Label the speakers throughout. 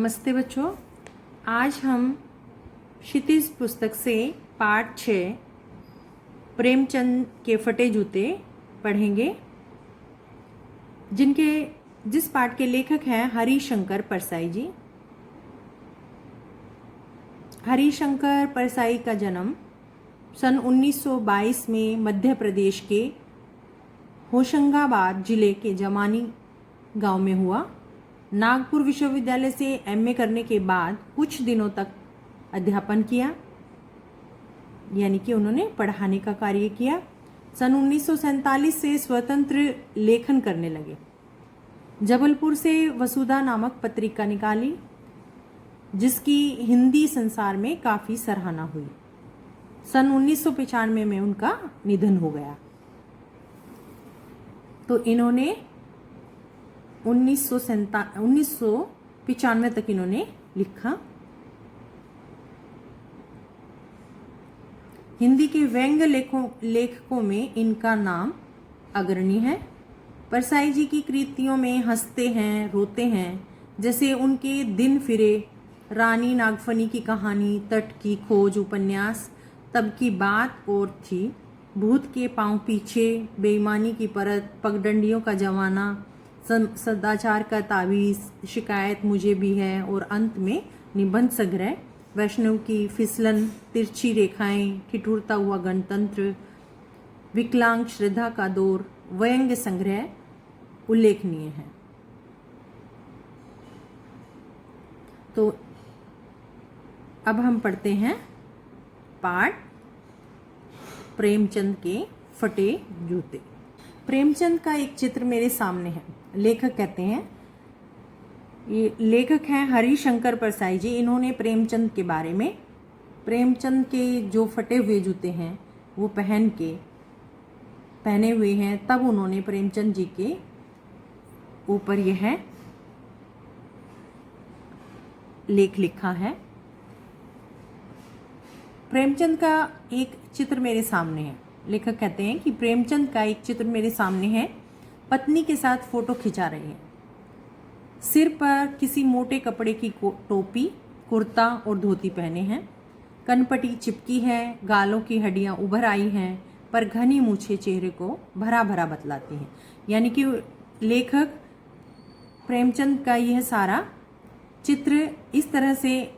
Speaker 1: नमस्ते बच्चों। आज हम क्षितिज पुस्तक से पाठ 6 प्रेमचंद के फटे जूते पढ़ेंगे, जिस पाठ के लेखक हैं हरिशंकर परसाई जी। हरिशंकर परसाई का जन्म सन 1922 में मध्य प्रदेश के होशंगाबाद जिले के जमानी गांव में हुआ। नागपुर विश्वविद्यालय से एमए करने के बाद कुछ दिनों तक अध्यापन किया, यानी कि उन्होंने पढ़ाने का कार्य किया। सन 1947 से स्वतंत्र लेखन करने लगे। जबलपुर से वसुधा नामक पत्रिका निकाली, जिसकी हिंदी संसार में काफ़ी सराहना हुई। सन 1995 में उनका निधन हो गया। तो इन्होंने 1995 तक इन्होंने लिखा। हिंदी के व्यंग्य लेखकों में इनका नाम अग्रणी है। परसाई जी की कृतियों में हंसते हैं, रोते हैं, जैसे उनके दिन फिरे, रानी नागफनी की कहानी, तट की खोज उपन्यास, तब की बात और थी, भूत के पांव पीछे, बेईमानी की परत, पगडंडियों का जमाना, सदाचार का ताबीज, शिकायत मुझे भी है, और अंत में निबंध संग्रह, वैष्णव की फिसलन, तिरछी रेखाएं, ठिठुरता हुआ गणतंत्र, विकलांग श्रद्धा का दौर, व्यंग्य संग्रह उल्लेखनीय है। तो अब हम पढ़ते हैं पाठ प्रेमचंद के फटे जूते। प्रेमचंद का एक चित्र मेरे सामने है। लेखक कहते हैं, ये लेखक हैं हरिशंकर परसाई जी। इन्होंने प्रेमचंद के बारे में, प्रेमचंद के जो फटे हुए जूते हैं वो पहने हुए हैं, तब उन्होंने प्रेमचंद जी के ऊपर यह लेख लिखा है। प्रेमचंद का एक चित्र मेरे सामने है। लेखक कहते हैं कि प्रेमचंद का एक चित्र मेरे सामने है। पत्नी के साथ फोटो खिंचा रहे हैं। सिर पर किसी मोटे कपड़े की टोपी, कुर्ता और धोती पहने हैं। कनपटी चिपकी है, गालों की हड्डियां उभर आई हैं, पर घनी मूछें चेहरे को भरा भरा बतलाती हैं। यानी कि लेखक प्रेमचंद का यह सारा चित्र इस तरह से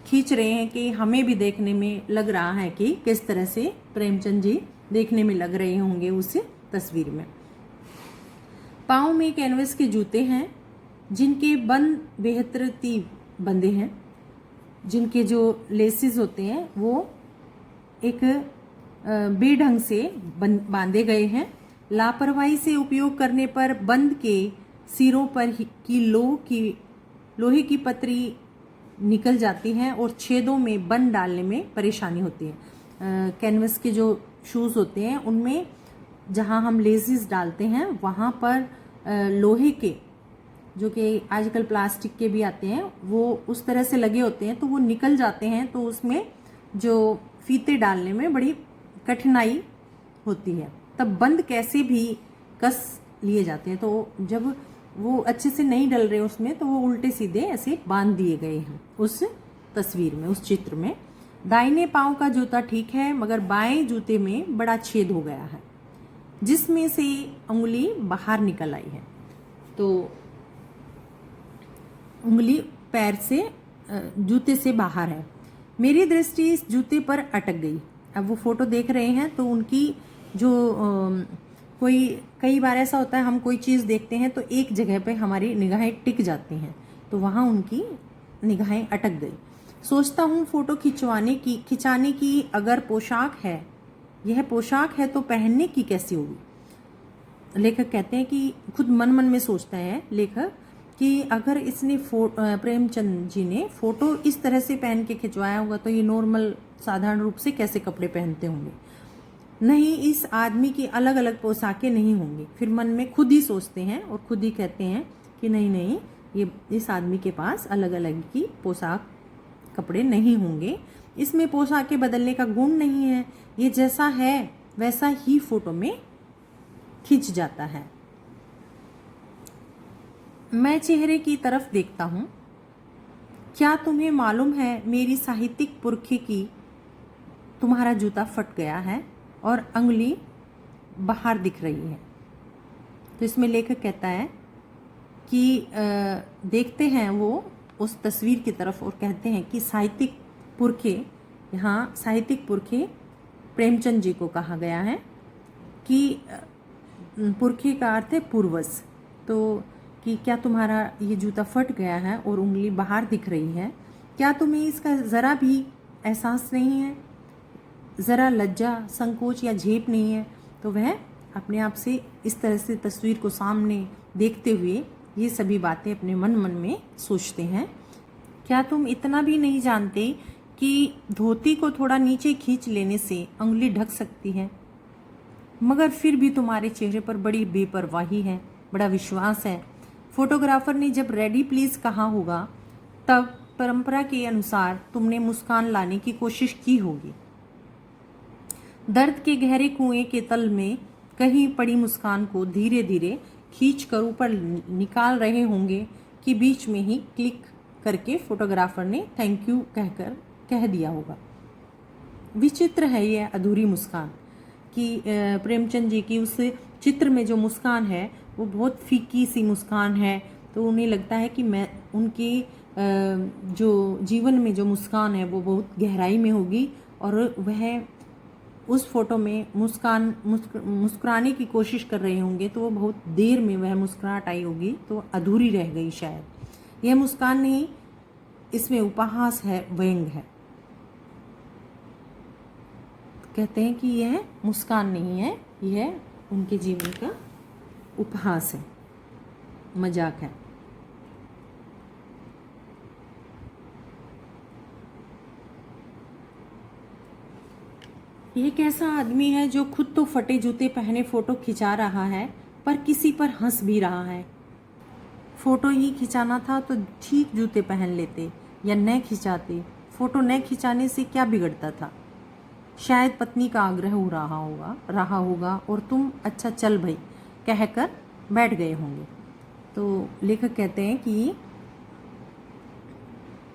Speaker 1: खींच रहे हैं कि हमें भी देखने में लग रहा है कि किस तरह से प्रेमचंद जी देखने में लग रहे होंगे उस तस्वीर में। पाँव में कैनवस के जूते हैं, जिनके बंद बेहतरतीब बंधे हैं, जिनके जो लेसेस होते हैं वो एक बेढंग से बांधे गए हैं। लापरवाही से उपयोग करने पर बंद के सिरों पर की लोहे की पतरी निकल जाती है और छेदों में बंद डालने में परेशानी होती है। कैनवस के जो शूज़ होते हैं उनमें जहां हम लेसेस डालते हैं वहां पर लोहे के, जो कि आजकल प्लास्टिक के भी आते हैं, वो उस तरह से लगे होते हैं, तो वो निकल जाते हैं। तो उसमें जो फीते डालने में बड़ी कठिनाई होती है। तब बंद कैसे भी कस लिए जाते हैं। तो जब वो अच्छे से नहीं डल रहे उसमें, तो वो उल्टे सीधे ऐसे बांध दिए गए हैं उस तस्वीर में, उस चित्र में। दाहिने पांव का जूता ठीक है, मगर बाएं जूते में बड़ा छेद हो गया है, जिसमें से उंगली बाहर निकल आई है। तो उंगली पैर से, जूते से बाहर है। मेरी दृष्टि इस जूते पर अटक गई। अब वो फोटो देख रहे हैं तो उनकी जो कई बार ऐसा होता है, हम कोई चीज़ देखते हैं तो एक जगह पे हमारी निगाहें टिक जाती हैं, तो वहाँ उनकी निगाहें अटक गई। सोचता हूँ फोटो खिंचाने की अगर पोशाक है, यह पोशाक है, तो पहनने की कैसी होगी। लेखक कहते हैं कि खुद मन में सोचता है लेखक कि अगर इसने प्रेमचंद जी ने फोटो इस तरह से पहन के खिंचवाया होगा तो ये नॉर्मल साधारण रूप से कैसे कपड़े पहनते होंगे। नहीं, इस आदमी की अलग अलग पोशाकें नहीं होंगी। फिर मन में खुद ही सोचते हैं और खुद ही कहते हैं कि नहीं, ये इस आदमी के पास अलग अलग की पोशाक कपड़े नहीं होंगे, इसमें पोशाकें बदलने का गुण नहीं है, ये जैसा है वैसा ही फोटो में खिंच जाता है। मैं चेहरे की तरफ देखता हूँ, क्या तुम्हें मालूम है मेरी साहित्यिक पुरखे की तुम्हारा जूता फट गया है और अंगुली बाहर दिख रही है। तो इसमें लेखक कहता है कि देखते हैं वो उस तस्वीर की तरफ और कहते हैं कि साहित्यिक पुरखे, यहाँ साहित्यिक पुरखे प्रेमचंद जी को कहा गया है कि पुरखे का अर्थ है पूर्वज। तो कि क्या तुम्हारा ये जूता फट गया है और उंगली बाहर दिख रही है, क्या तुम्हें इसका ज़रा भी एहसास नहीं है, ज़रा लज्जा संकोच या झेप नहीं है। तो वह अपने आप से इस तरह से तस्वीर को सामने देखते हुए ये सभी बातें अपने मन मन में सोचते हैं। क्या तुम इतना भी नहीं जानते कि धोती को थोड़ा नीचे खींच लेने से उंगली ढक सकती है, मगर फिर भी तुम्हारे चेहरे पर बड़ी बेपरवाही है, बड़ा विश्वास है। फोटोग्राफर ने जब रेडी प्लीज कहा होगा तब परंपरा के अनुसार तुमने मुस्कान लाने की कोशिश की होगी। दर्द के गहरे कुएं के तल में कहीं पड़ी मुस्कान को धीरे धीरे खींच कर ऊपर निकाल रहे होंगे कि बीच में ही क्लिक करके फोटोग्राफर ने थैंक यू कहकर कह दिया होगा। विचित्र है यह अधूरी मुस्कान कि प्रेमचंद जी की उस चित्र में जो मुस्कान है वो बहुत फीकी सी मुस्कान है। तो उन्हें लगता है कि मैं उनके जो जीवन में जो मुस्कान है वो बहुत गहराई में होगी और वह उस फोटो में मुस्कुराने की कोशिश कर रहे होंगे तो वो बहुत देर में वह मुस्कुराहट आई होगी तो अधूरी रह गई शायद। यह मुस्कान नहीं, इसमें उपहास है, व्यंग है। कहते हैं कि यह मुस्कान नहीं है, यह उनके जीवन का उपहास है, मजाक है। ये कैसा आदमी है जो खुद तो फटे जूते पहने फोटो खिंचा रहा है पर किसी पर हंस भी रहा है। फोटो ही खिंचाना था तो ठीक जूते पहन लेते या न खिंचाते। फोटो न खिंचाने से क्या बिगड़ता था। शायद पत्नी का आग्रह हो रहा होगा और तुम अच्छा चल भाई कहकर बैठ गए होंगे। तो लेखक कहते हैं कि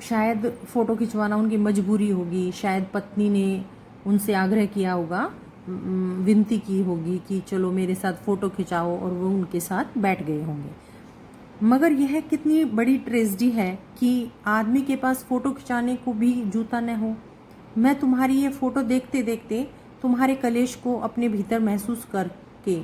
Speaker 1: शायद फ़ोटो खिंचवाना उनकी मजबूरी होगी, शायद पत्नी ने उनसे आग्रह किया होगा, विनती की होगी कि चलो मेरे साथ फ़ोटो खिंचाओ और वो उनके साथ बैठ गए होंगे। मगर यह कितनी बड़ी ट्रेजेडी है कि आदमी के पास फ़ोटो खिंचाने को भी जूता न हो। मैं तुम्हारी ये फ़ोटो देखते देखते तुम्हारे कलेश को अपने भीतर महसूस करके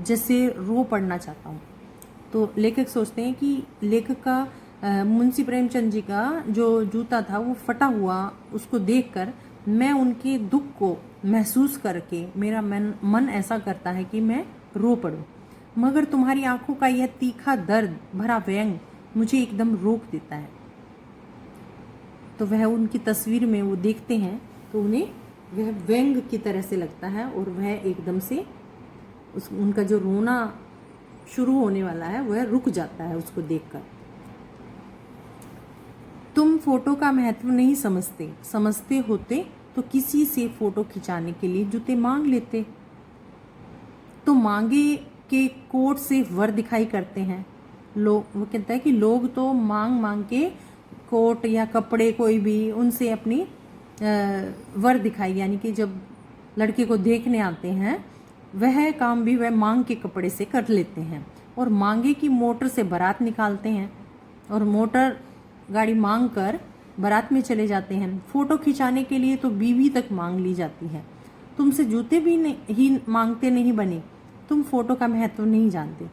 Speaker 1: जैसे रो पड़ना चाहता हूँ। तो लेखक सोचते हैं कि लेखक का मुंशी प्रेमचंद जी का जो जूता था वो फटा हुआ, उसको देखकर मैं उनके दुख को महसूस करके मेरा मन ऐसा करता है कि मैं रो पड़ूं। मगर तुम्हारी आंखों का यह तीखा दर्द भरा व्यंग मुझे एकदम रोक देता है। तो वह उनकी तस्वीर में वो देखते हैं तो उन्हें वह व्यंग की तरह से लगता है और वह एकदम से उनका जो रोना शुरू होने वाला है वह रुक जाता है उसको देखकर। तुम फोटो का महत्व नहीं समझते होते तो किसी से फोटो खिंचाने के लिए जूते मांग लेते। तो मांगे के कोट से वर दिखाई करते हैं लोग। वो कहता है कि लोग तो मांग के कोट या कपड़े कोई भी उनसे अपनी वर दिखाई, यानी कि जब लड़के को देखने आते हैं वह काम भी वह मांग के कपड़े से कर लेते हैं। और मांगे की मोटर से बारात निकालते हैं और मोटर गाड़ी मांग कर बारात में चले जाते हैं। फ़ोटो खिंचाने के लिए तो बीवी तक मांग ली जाती है। तुमसे जूते भी ही मांगते नहीं बने, तुम फोटो का महत्व नहीं जानते।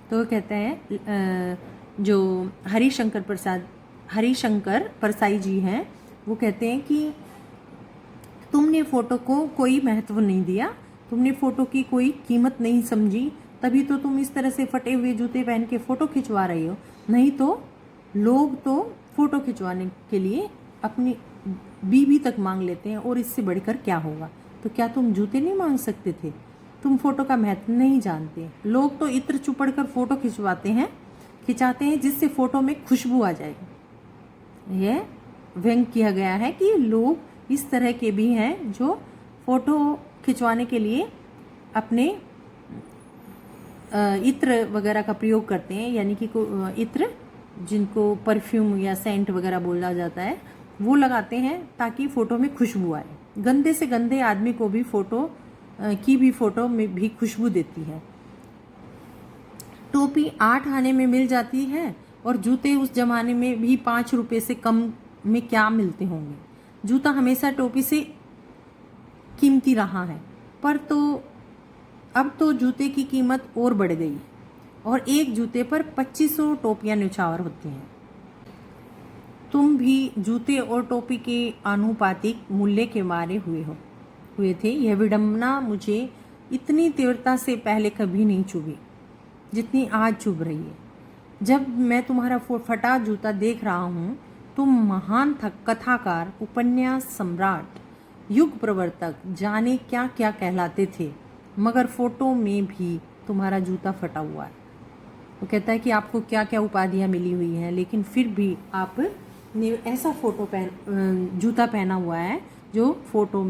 Speaker 1: तो वो कहते हैं जो हरिशंकर परसाई जी हैं, वो कहते हैं कि तुमने फ़ोटो को कोई महत्व नहीं दिया, तुमने फ़ोटो की कोई कीमत नहीं समझी, तभी तो तुम इस तरह से फटे हुए जूते पहन के फ़ोटो खिंचवा रही हो। नहीं तो लोग तो फ़ोटो खिंचवाने के लिए अपनी बीवी तक मांग लेते हैं और इससे बढ़कर क्या होगा। तो क्या तुम जूते नहीं मांग सकते थे? तुम फ़ोटो का महत्व नहीं जानते। लोग तो इत्र चुपड़ कर फ़ोटो खिंचाते हैं जिससे फ़ोटो में खुशबू आ जाएगी। यह व्यंग किया गया है कि लोग इस तरह के भी हैं जो फ़ोटो खिंचवाने के लिए अपने इत्र वगैरह का प्रयोग करते हैं, यानी कि इत्र जिनको परफ्यूम या सेंट वगैरह बोला जाता है, वो लगाते हैं ताकि फ़ोटो में खुशबू आए। गंदे से गंदे आदमी को भी फ़ोटो में भी खुशबू देती है। टोपी 8 आने में मिल जाती है और जूते उस ज़माने में भी 5 रुपये से कम में क्या मिलते होंगे। जूता हमेशा टोपी से कीमती रहा है, पर अब तो जूते की कीमत और बढ़ गई है और एक जूते पर 2500 टोपियाँ न्यौछावर होती हैं। तुम भी जूते और टोपी के आनुपातिक मूल्य के मारे हुए थे। यह विडंबना मुझे इतनी तीव्रता से पहले कभी नहीं चुभी जितनी आज चुभ रही है। जब मैं तुम्हारा फटा जूता देख रहा हूँ, तुम महान कथाकार, उपन्यास सम्राट, युग प्रवर्तक, जाने क्या क्या कहलाते थे, मगर फोटो में भी तुम्हारा जूता फटा हुआ है। वो कहता है कि आपको क्या क्या उपाधियाँ मिली हुई हैं, लेकिन फिर भी आपने ऐसा जूता पहना हुआ है जो फ़ोटो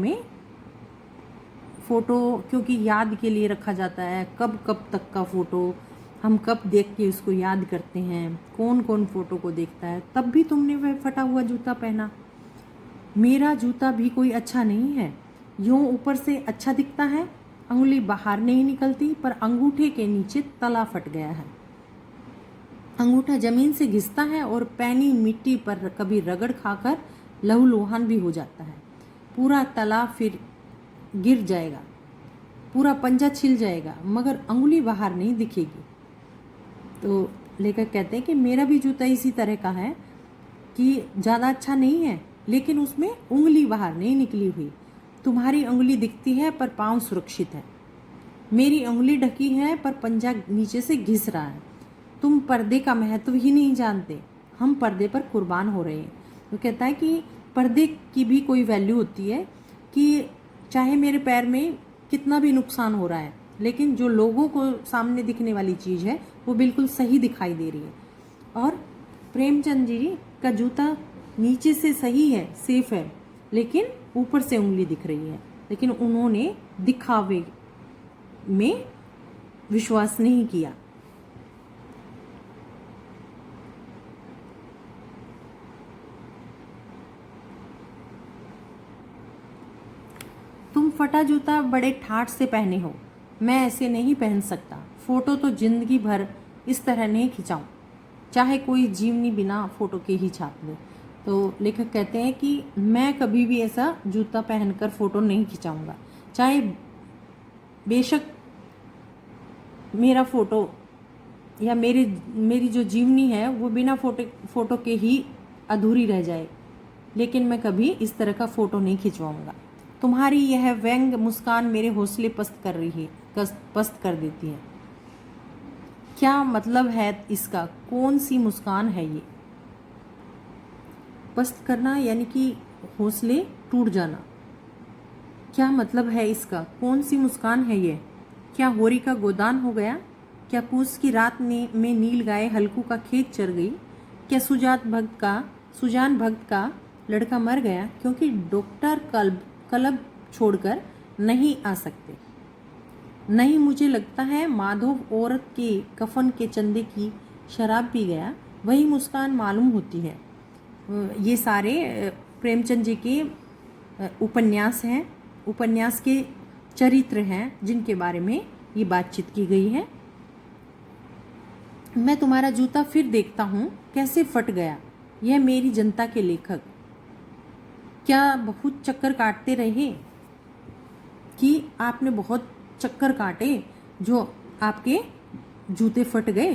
Speaker 1: क्योंकि याद के लिए रखा जाता है। कब कब तक का फ़ोटो, हम कब देख के उसको याद करते हैं, कौन कौन फ़ोटो को देखता है, तब भी तुमने वह फटा हुआ जूता पहना। मेरा जूता भी कोई अच्छा नहीं है, यूँ ऊपर से अच्छा दिखता है, अंगुली बाहर नहीं निकलती, पर अंगूठे के नीचे तला फट गया है। अंगूठा जमीन से घिसता है और पैनी मिट्टी पर कभी रगड़ खाकर लहूलुहान भी हो जाता है। पूरा तला फिर गिर जाएगा, पूरा पंजा छिल जाएगा, मगर अंगुली बाहर नहीं दिखेगी। तो लेखक कहते हैं कि मेरा भी जूता इसी तरह का है कि ज़्यादा अच्छा नहीं है, लेकिन उसमें उंगली बाहर नहीं निकली हुई। तुम्हारी उंगली दिखती है पर पाँव सुरक्षित है, मेरी उंगली ढकी है पर पंजा नीचे से घिस रहा है। तुम पर्दे का महत्व ही नहीं जानते, हम पर्दे पर कुर्बान हो रहे हैं। तो कहता है कि पर्दे की भी कोई वैल्यू होती है कि चाहे मेरे पैर में कितना भी नुकसान हो रहा है, लेकिन जो लोगों को सामने दिखने वाली चीज़ है वो बिल्कुल सही दिखाई दे रही है। और प्रेमचंद जी का जूता नीचे से सही है, सेफ है, लेकिन ऊपर से उंगली दिख रही है। लेकिन उन्होंने दिखावे में विश्वास नहीं किया। तुम फटा जूता बड़े ठाठ से पहने हो, मैं ऐसे नहीं पहन सकता। फ़ोटो तो जिंदगी भर इस तरह नहीं खिंचाऊं, चाहे कोई जीवनी बिना फ़ोटो के ही छाप ले। तो लेखक कहते हैं कि मैं कभी भी ऐसा जूता पहनकर फ़ोटो नहीं खिंचाऊंगा, चाहे बेशक मेरा फ़ोटो या मेरी जो जीवनी है वो बिना फ़ोटो के ही अधूरी रह जाए, लेकिन मैं कभी इस तरह का फ़ोटो नहीं खिंचवाऊंगा। तुम्हारी यह व्यंग मुस्कान मेरे हौसले पस्त कर देती है। क्या मतलब है इसका? कौन सी मुस्कान है ये? पस्त करना यानी कि हौसले टूट जाना। क्या मतलब है इसका? कौन सी मुस्कान है ये? क्या होरी का गोदान हो गया? क्या पूस की रात में नील गाय हल्कू का खेत चर गई? क्या सुजान भक्त का लड़का मर गया क्योंकि डॉक्टर क्लब छोड़कर नहीं आ सकते? नहीं, मुझे लगता है माधव औरत के कफन के चंदे की शराब पी गया, वही मुस्कान मालूम होती है। ये सारे प्रेमचंद जी के उपन्यास हैं, उपन्यास के चरित्र हैं जिनके बारे में ये बातचीत की गई है। मैं तुम्हारा जूता फिर देखता हूँ कैसे फट गया। यह मेरी जनता के लेखक क्या बहुत चक्कर काटते रहे कि आपने बहुत चक्कर काटे जो आपके जूते फट गए?